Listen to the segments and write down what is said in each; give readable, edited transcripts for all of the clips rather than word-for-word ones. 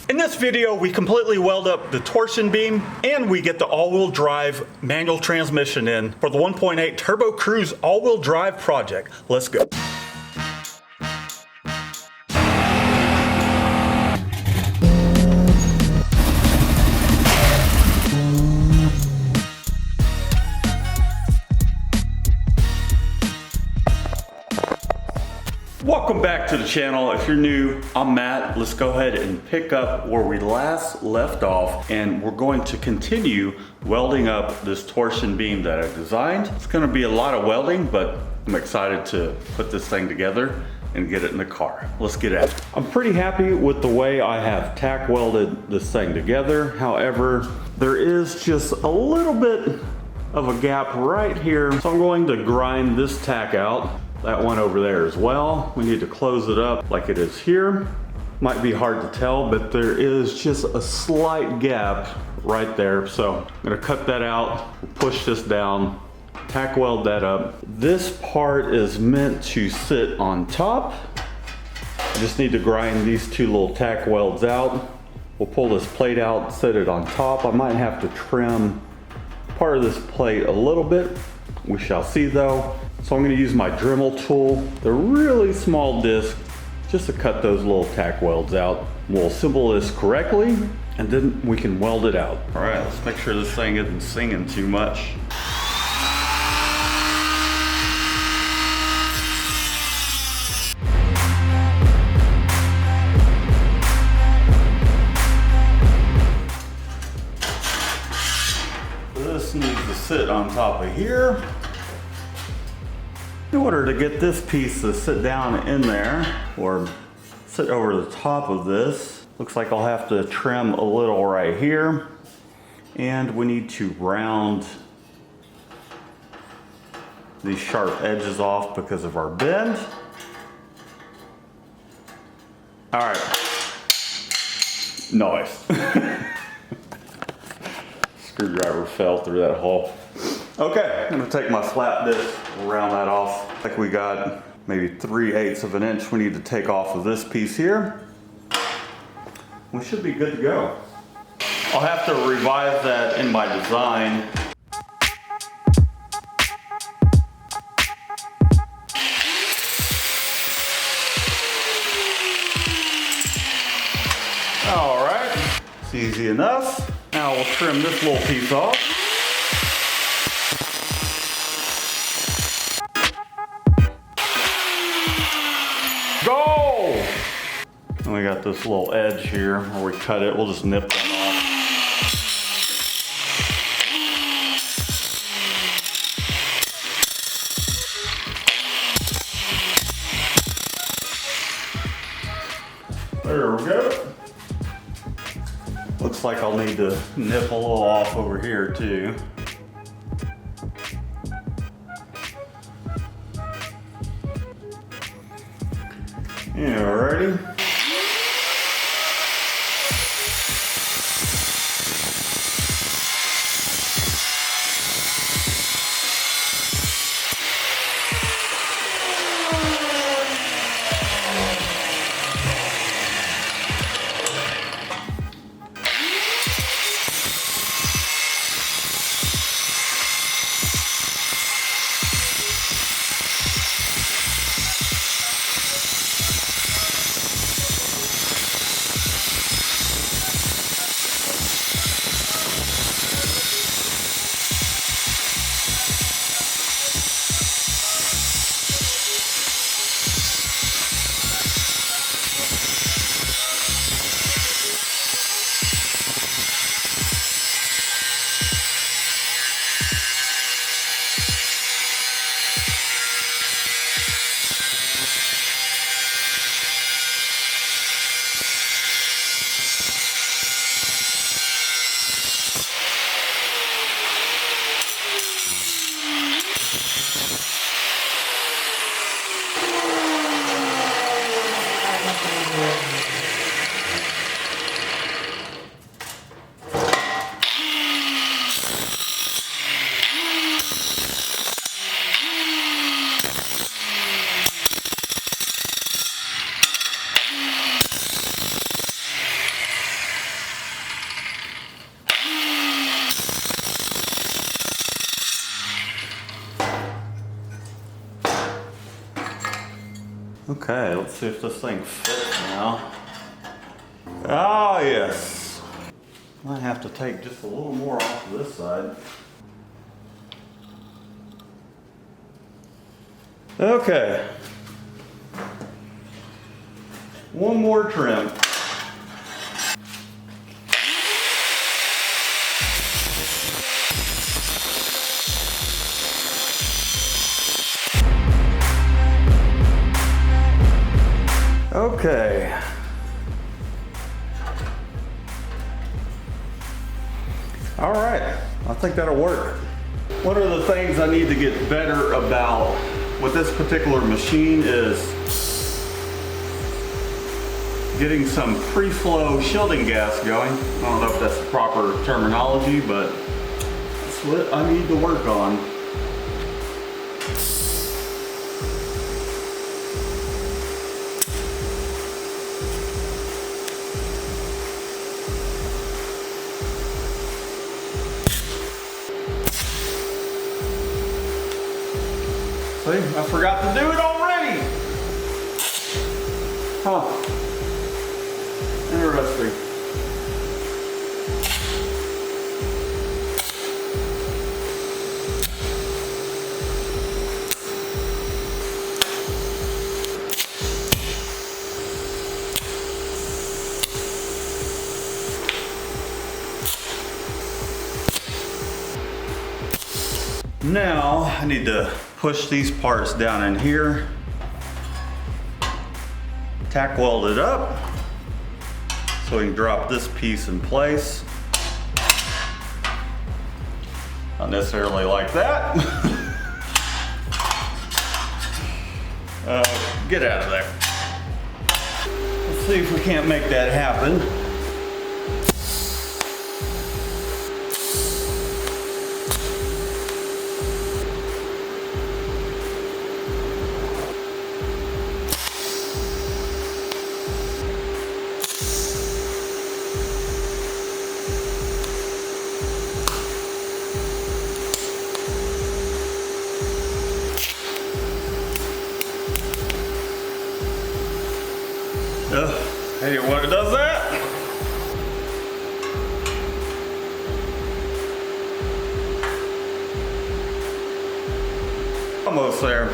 In this video, we completely weld up the torsion beam and we get the all-wheel drive manual transmission in for the 1.8 Turbo Cruze all-wheel drive project. Let's go. Welcome back to the channel. If you're new, I'm Matt. Let's go ahead and pick up where we last left off, and we're going to continue welding up this torsion beam that I designed. It's going to be a lot of welding, but I'm excited to put this thing together and get it in the car. Let's get at it. I'm pretty happy with the way I have tack welded this thing together. However, there is just a little bit of a gap right here, so I'm going to grind this tack out. That one over there as well. We need to close it up like it is here. Might be hard to tell, but there is just a slight gap right there. So I'm gonna cut that out, push this down, tack weld that up. This part is meant to sit on top. I just need to grind these two little tack welds out. We'll pull this plate out, set it on top. I might have to trim part of this plate a little bit. We shall see though. So I'm going to use my Dremel tool, the really small disc, just to cut those little tack welds out. We'll assemble this correctly, and then we can weld it out. All right, let's make sure this thing isn't singing too much. This needs to sit on top of here. In order to get this piece to sit down in there or sit over the top of this, looks like I'll have to trim a little right here, and we need to round these sharp edges off because of our bend. All right, nice. Screwdriver fell through that hole. Okay, I'm gonna take my flat disc, round that off. I think we got maybe 3/8 of an inch we need to take off of this piece here. We should be good to go. I'll have to revise that in my design. All right, it's easy enough. Now we'll trim this little piece off. Go! And we got this little edge here where we cut it. We'll just nip that off. There we go. Looks like I'll need to nip a little off over here too. Alrighty. Okay, let's see if this thing fits now. Oh yes. I have to take just a little more off of this side. Okay. One more trim. Okay. All right, I think that'll work. One of the things I need to get better about with this particular machine is getting some pre-flow shielding gas going. I don't know if that's the proper terminology, but that's what I need to work on. See, I forgot to do it already. Huh. Interesting. Now I need to push these parts down in here, tack weld it up so we can drop this piece in place. Not necessarily like that. Get out of there. Let's see if we can't make that happen. Hey, what does that? Almost there.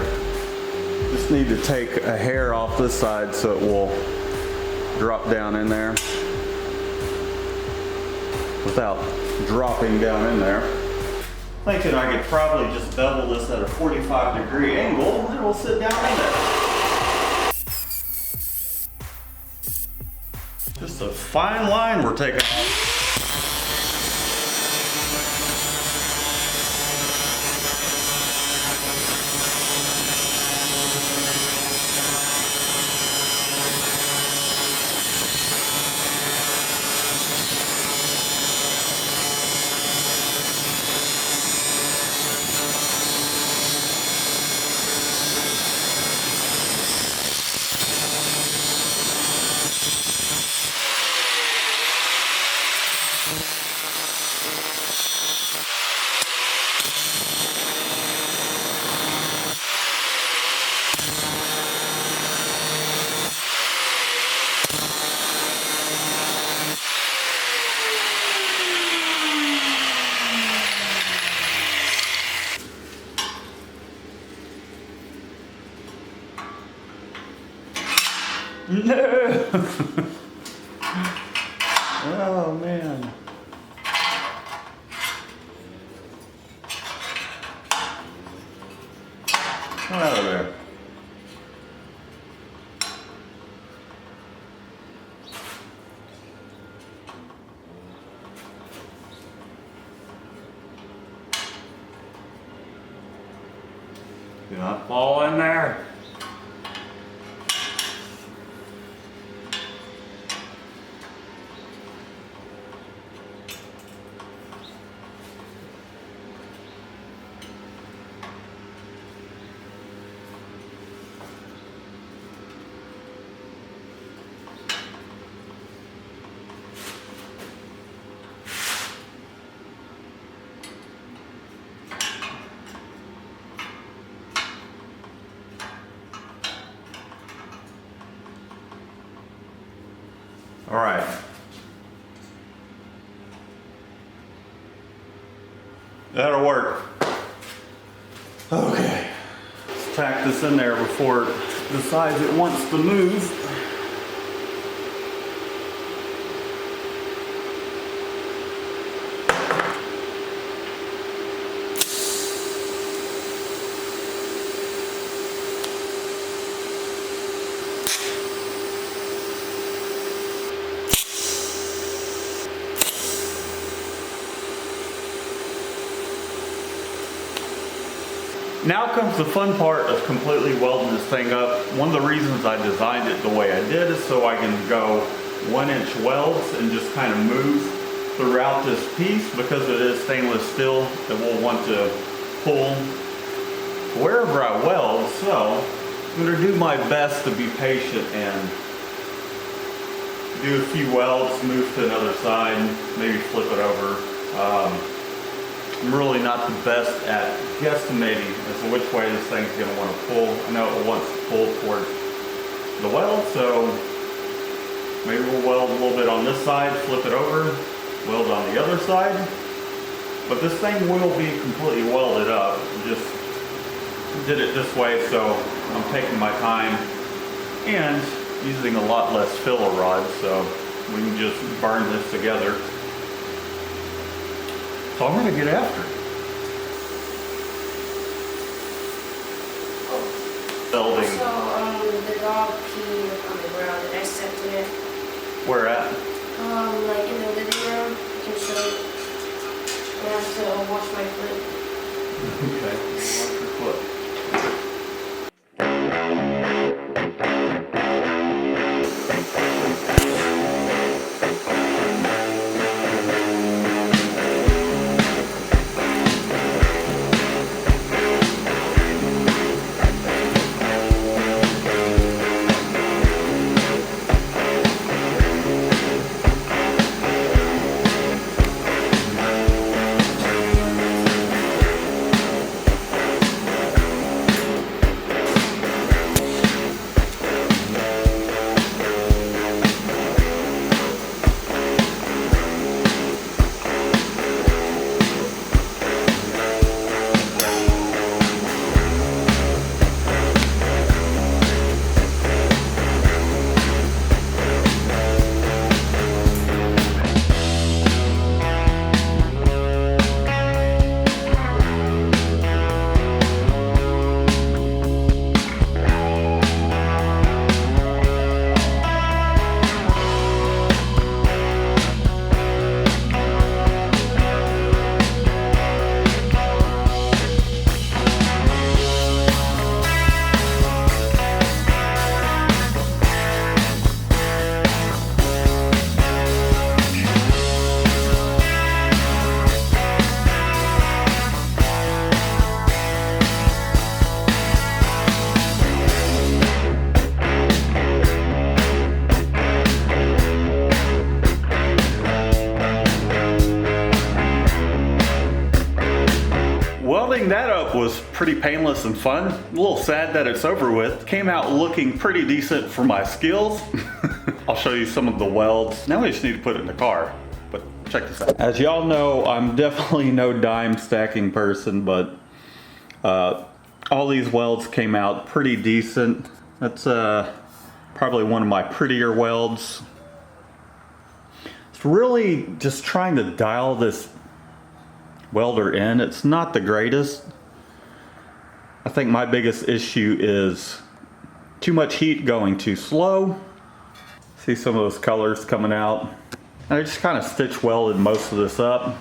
Just need to take a hair off this side so it will drop down in there without dropping down in there. Thinking I could probably just bevel this at a 45-degree angle and it will sit down in there. Just a fine line we're taking off. No! Oh man. Come out of there. Do not fall in there. All right. That'll work. Okay. Let's tack this in there before it decides it wants to move. Now comes the fun part of completely welding this thing up. One of the reasons I designed it the way I did is so I can go 1-inch welds and just kind of move throughout this piece, because it is stainless steel that we'll want to pull wherever I weld. So I'm going to do my best to be patient and do a few welds, move to another side, maybe flip it over. I'm really not the best at guesstimating as to which way this thing's going to want to pull. I know it wants to pull towards the weld, so maybe we'll weld a little bit on this side, flip it over, weld on the other side. But this thing will be completely welded up. Just did it this way, so I'm taking my time and using a lot less filler rod, so we can just burn this together. So I'm going to get after it. Welding. So, the dog peed on the ground and I stepped in it. Where at? Like in the living room. I can show you. I have to wash my foot. Okay, wash your foot. Welding that up was pretty painless and fun. A little sad that it's over with. Came out looking pretty decent for my skills. I'll show you some of the welds. Now we just need to put it in the car, but check this out. As y'all know, I'm definitely no dime stacking person, but all these welds came out pretty decent. That's probably one of my prettier welds. It's really just trying to dial this welder in. It's not the greatest. I think my biggest issue is too much heat going too slow. See some of those colors coming out. And I just kind of stitch welded most of this up.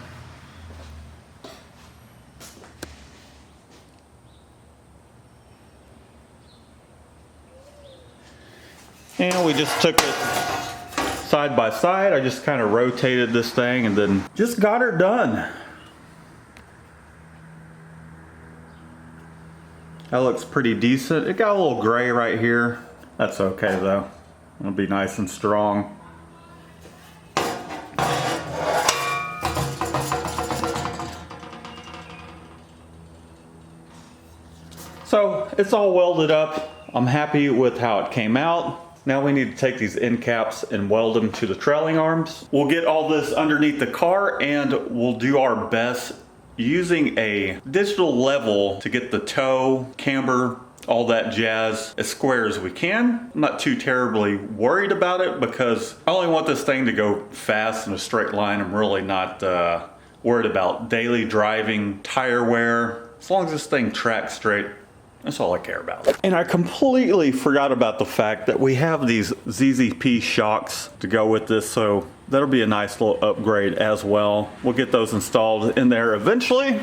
And we just took it side by side. I just kind of rotated this thing and then just got her done. That looks pretty decent. It got a little gray right here. That's okay though. It'll be nice and strong. So it's all welded up. I'm happy with how it came out. Now we need to take these end caps and weld them to the trailing arms. We'll get all this underneath the car and we'll do our best using a digital level to get the toe, camber, all that jazz as square as we can. I'm not too terribly worried about it because I only want this thing to go fast in a straight line. I'm really not worried about daily driving, tire wear. As long as this thing tracks straight, that's all I care about. And I completely forgot about the fact that we have these ZZP shocks to go with this, so that'll be a nice little upgrade as well. We'll get those installed in there eventually.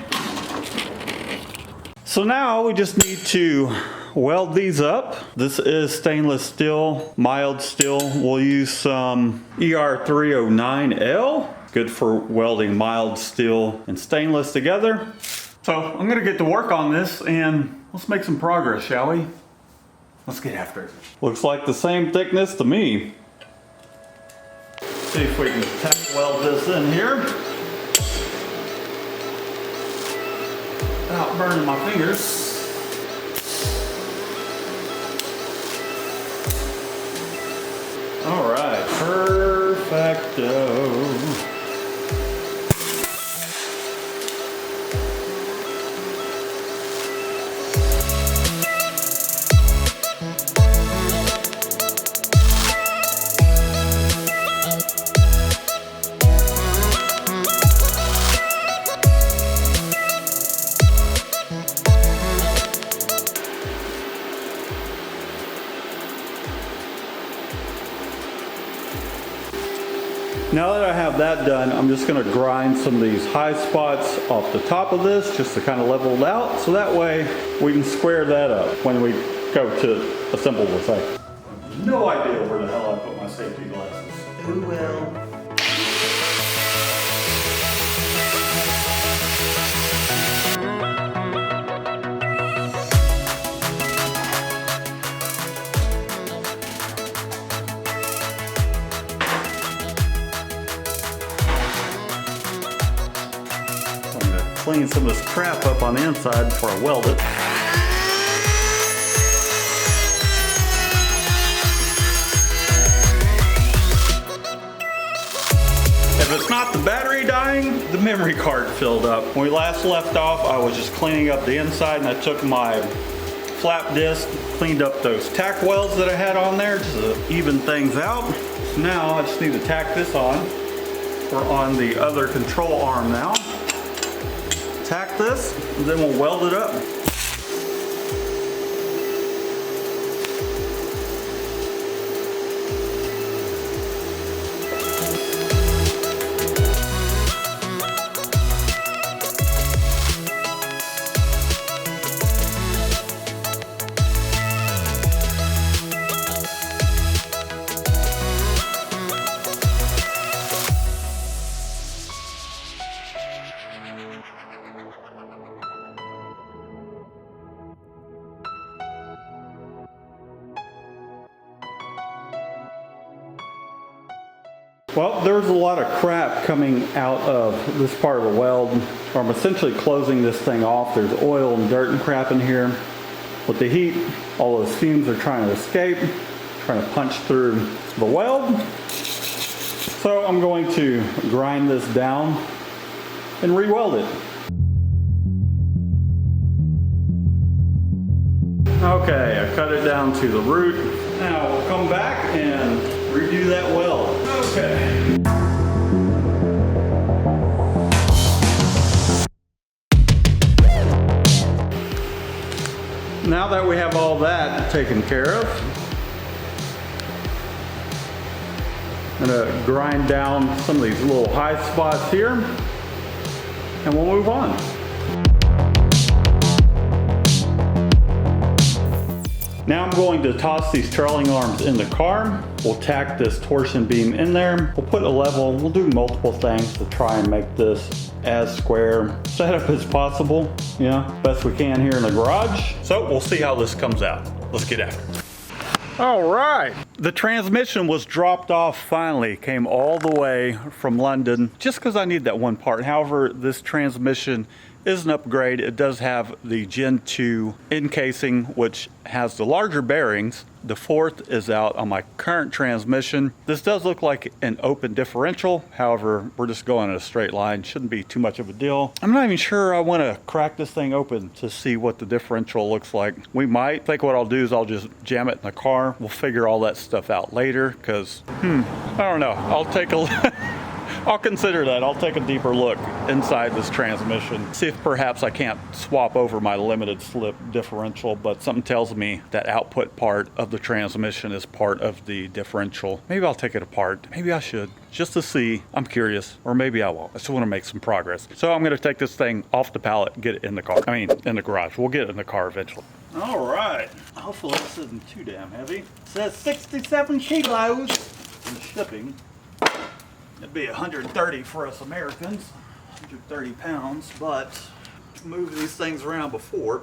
So now we just need to weld these up. This is stainless steel, mild steel. We'll use some ER309L. Good for welding mild steel and stainless together. So I'm gonna get to work on this and let's make some progress, shall we? Let's get after it. Looks like the same thickness to me. See if we can tack weld this in here without burning my fingers. All right, perfecto. Now that I have that done, I'm just going to grind some of these high spots off the top of this just to kind of level it out, so that way we can square that up when we go to assemble the thing. No idea where the hell I put my safety glasses. Who will? Clean some of this crap up on the inside before I weld it. If it's not the battery dying, the memory card filled up. When we last left off, I was just cleaning up the inside and I took my flap disc, cleaned up those tack welds that I had on there just to even things out. So now I just need to tack this on. We're on the other control arm now. Tack this, and then we'll weld it up. Well, there's a lot of crap coming out of this part of the weld. I'm essentially closing this thing off. There's oil and dirt and crap in here. With the heat, all those fumes are trying to escape, trying to punch through the weld. So I'm going to grind this down and re-weld it. Okay, I cut it down to the root. Now we'll come back and redo that weld. Okay. Now that we have all that taken care of, I'm gonna grind down some of these little high spots here, and we'll move on. Now I'm going to toss these trailing arms in the car. We'll tack this torsion beam in there. We'll put a level. We'll do multiple things to try and make this as square setup as possible. You know, best we can here in the garage. So we'll see how this comes out. Let's get after it. All right. The transmission was dropped off finally. Came all the way from London just because I need that one part. However, this transmission is an upgrade. It does have the Gen 2 encasing, which has the larger bearings. The fourth is out on my current transmission. This does look like an open differential. However, we're just going in a straight line. Shouldn't be too much of a deal. I'm not even sure I want to crack this thing open to see what the differential looks like. We might. I think what I'll do is I'll just jam it in the car. We'll figure all that stuff out later because, I don't know. I'll take a I'll consider that. I'll take a deeper look inside this transmission. See if perhaps I can't swap over my limited slip differential, but something tells me that output part of the transmission is part of the differential. Maybe I'll take it apart. Maybe I should, just to see. I'm curious, or maybe I won't. I just want to make some progress. So I'm gonna take this thing off the pallet and get it in the car. I mean, in the garage. We'll get it in the car eventually. All right. Hopefully this isn't too damn heavy. It says 67 kilos in shipping. It'd be 130 for us Americans, 130 pounds, but moved these things around before.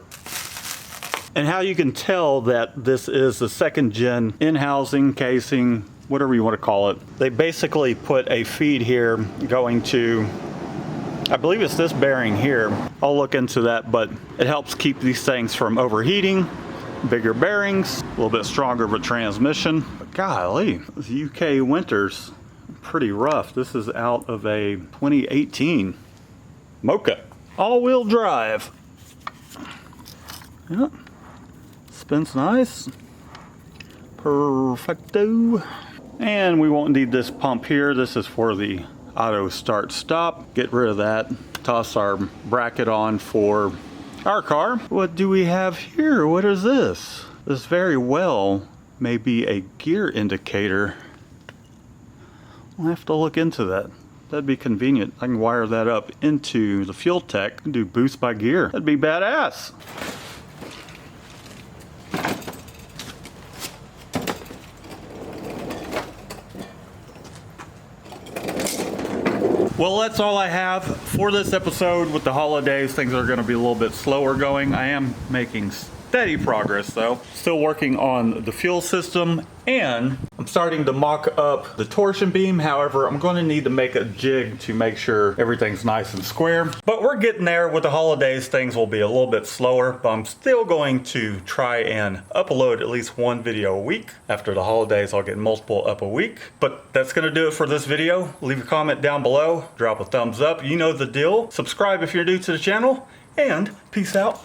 And how you can tell that this is the second gen in-housing, casing, whatever you want to call it. They basically put a feed here going to, I believe it's this bearing here. I'll look into that, but it helps keep these things from overheating. Bigger bearings, a little bit stronger of a transmission. But golly, the UK winters, pretty rough. This is out of a 2018 Mocha. All-wheel drive. Yep. Spins nice. Perfecto. And we won't need this pump here. This is for the auto start stop. Get rid of that. Toss our bracket on for our car. What do we have here? What is this? This very well may be a gear indicator. I'll have to look into that. That'd be convenient. I can wire that up into the fuel tech and do boost by gear. That'd be badass. Well, that's all I have for this episode. With the holidays, things are going to be a little bit slower going. I am making steady progress though. Still working on the fuel system, and I'm starting to mock up the torsion beam. However, I'm going to need to make a jig to make sure everything's nice and square. But we're getting there. With the holidays, things will be a little bit slower, but I'm still going to try and upload at least one video a week. After the holidays, I'll get multiple up a week. But that's going to do it for this video. Leave a comment down below, drop a thumbs up. You know the deal. Subscribe if you're new to the channel, and peace out.